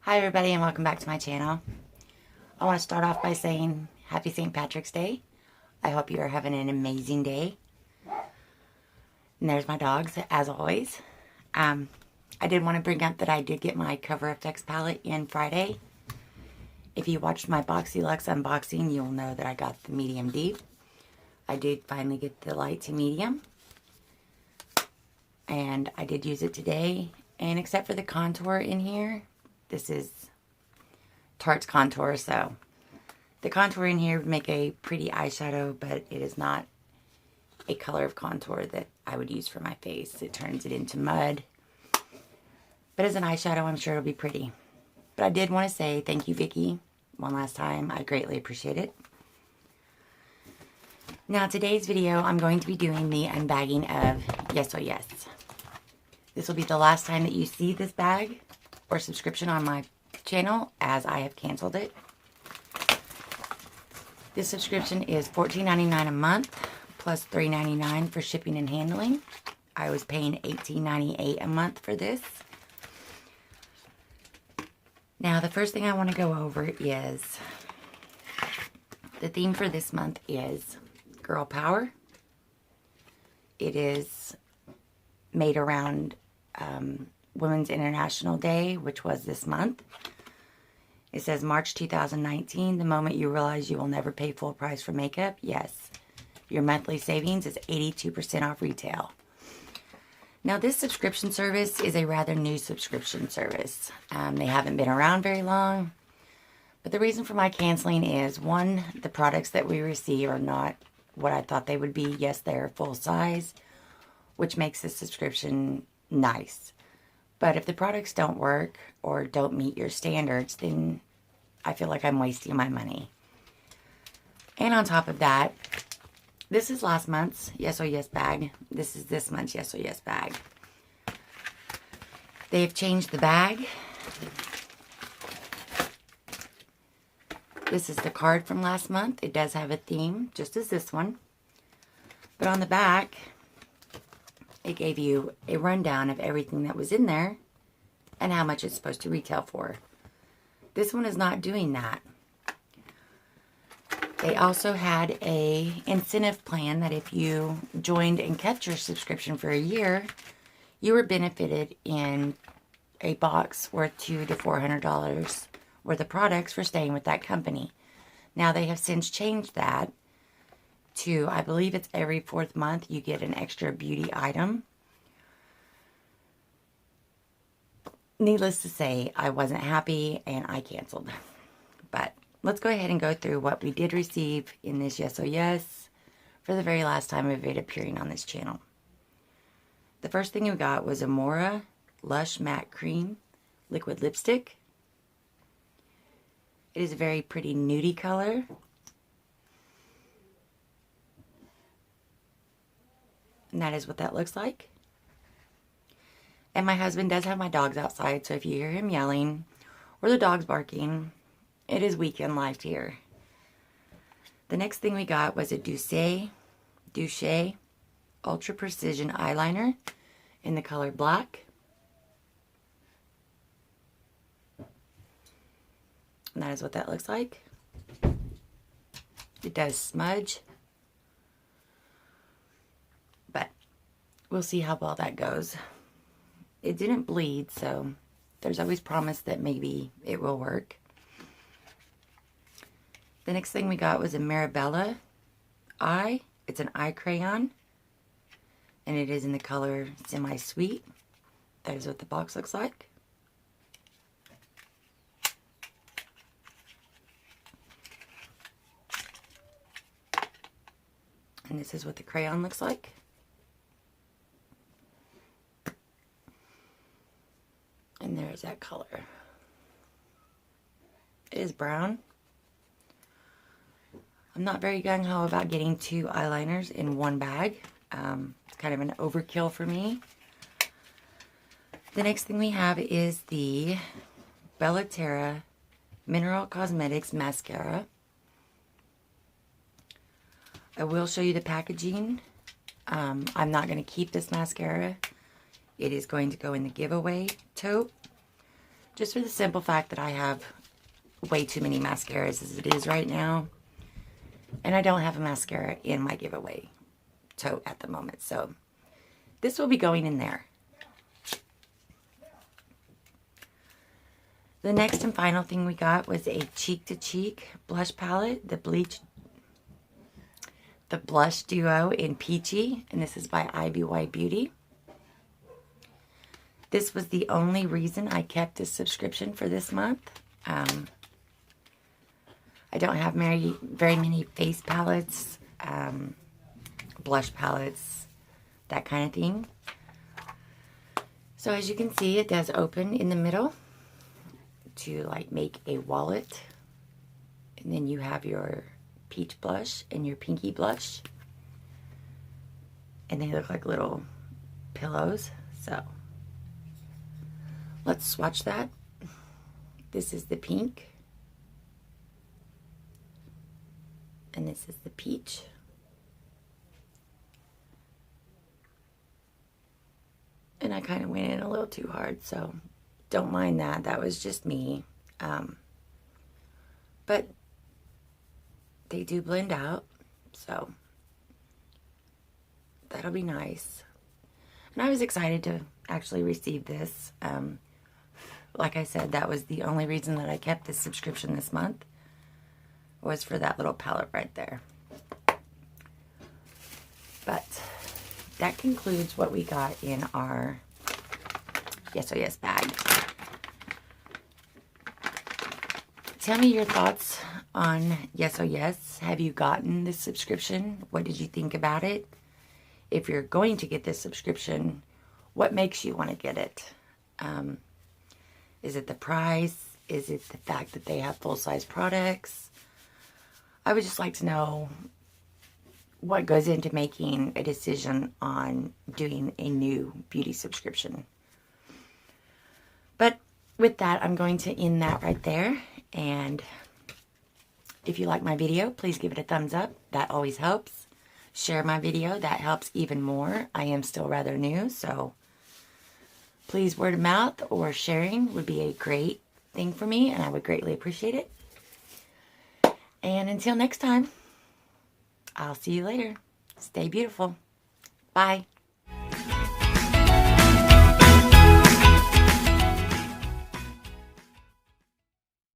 Hi everybody and welcome back to my channel. I want to start off by saying Happy St. Patrick's Day. I hope you are having an amazing day. And there's my dogs, as always. I did want to bring up that I did get my Cover FX palette in Friday. If you watched my Boxy Luxe unboxing, you'll know that I got the medium deep. I did finally get the light to medium. And I did use it today. And except for the contour in here, this is Tarte's contour, so the contour in here would make a pretty eyeshadow, but it is not a color of contour that I would use for my face. It turns it into mud. But as an eyeshadow, I'm sure it'll be pretty. But I did want to say thank you, Vicki, one last time. I greatly appreciate it. Now, today's video, I'm going to be doing the unbagging of Yes Oh Yes. This will be the last time that you see this bag or subscription on my channel, as I have canceled it. This subscription is $14.99 a month plus $3.99 for shipping and handling. I was paying $18.98 a month for this. Now, the first thing I want to go over is the theme for this month is Girl Power. It is made around Women's International Day, which was this month. It says March 2019, the moment you realize you will never pay full price for makeup. Yes, your monthly savings is 82% off retail. Now, this subscription service is a rather new subscription service. They haven't been around very long. But the reason for my canceling is, one, the products that we receive are not what I thought they would be. Yes, they're full size, which makes this subscription nice. But if the products don't work or don't meet your standards, then I feel like I'm wasting my money. And on top of that, this is last month's Yes Oh Yes bag. This is this month's Yes Oh Yes bag. They've changed the bag. This is the card from last month. It does have a theme, just as this one. But on the back, it gave you a rundown of everything that was in there and how much it's supposed to retail for. This one is not doing that. They also had a incentive plan that if you joined and kept your subscription for a year, you were benefited in a box worth $200 to $400 worth of products for staying with that company. Now, they have since changed that to, I believe it's every 4th month you get an extra beauty item. Needless to say, I wasn't happy and I canceled. But let's go ahead and go through what we did receive in this Yes Oh Yes for the very last time of it appearing on this channel. The first thing we got was a Mora Lush Matte Cream Liquid Lipstick. It is a very pretty nudie color. And that is what that looks like. And my husband does have my dogs outside, so if you hear him yelling or the dogs barking, it is weekend life here. The next thing we got was a Douce Ultra Precision Eyeliner in the color black. And that is what that looks like. It does smudge. But we'll see how well that goes. It didn't bleed, so there's always promise that maybe it will work. The next thing we got was a Marabella eye. It's an eye crayon. And it is in the color Semi-Sweet. That is what the box looks like. And this is what the crayon looks like. And there's that color. It is brown. I'm not very gung-ho about getting 2 eyeliners in one bag. It's kind of an overkill for me. The next thing we have is the Bellaterra Mineral Cosmetics Mascara. I will show you the packaging. I'm not going to keep this mascara. It is going to go in the giveaway tote. Just for the simple fact that I have way too many mascaras as it is right now. And I don't have a mascara in my giveaway tote at the moment. So this will be going in there. The next and final thing we got was a Cheek to Cheek blush palette. The Blush Duo in Peachy. And this is by IBY Beauty. This was the only reason I kept this subscription for this month. I don't have very many face palettes, blush palettes, that kind of thing. So as you can see, it does open in the middle to like make a wallet. And then you have your peach blush and your pinky blush. And they look like little pillows. So let's swatch that. This is the pink. And this is the peach. And I kind of went in a little too hard, so don't mind that. That was just me. But they do blend out, so that'll be nice. And I was excited to actually receive this. Like I said, that was the only reason that I kept this subscription this month, was for that little palette right there. But that concludes what we got in our Yes Oh Yes bag. Tell me your thoughts on Yes Oh Yes. Have you gotten this subscription? What did you think about it? If you're going to get this subscription, what makes you want to get it? Is it the price? Is it the fact that they have full-size products? I would just like to know what goes into making a decision on doing a new beauty subscription. But with that, I'm going to end that right there. And if you like my video, please give it a thumbs up. That always helps. Share my video. That helps even more. I am still rather new, so please, word of mouth or sharing would be a great thing for me, and I would greatly appreciate it. And until next time, I'll see you later. Stay beautiful. Bye.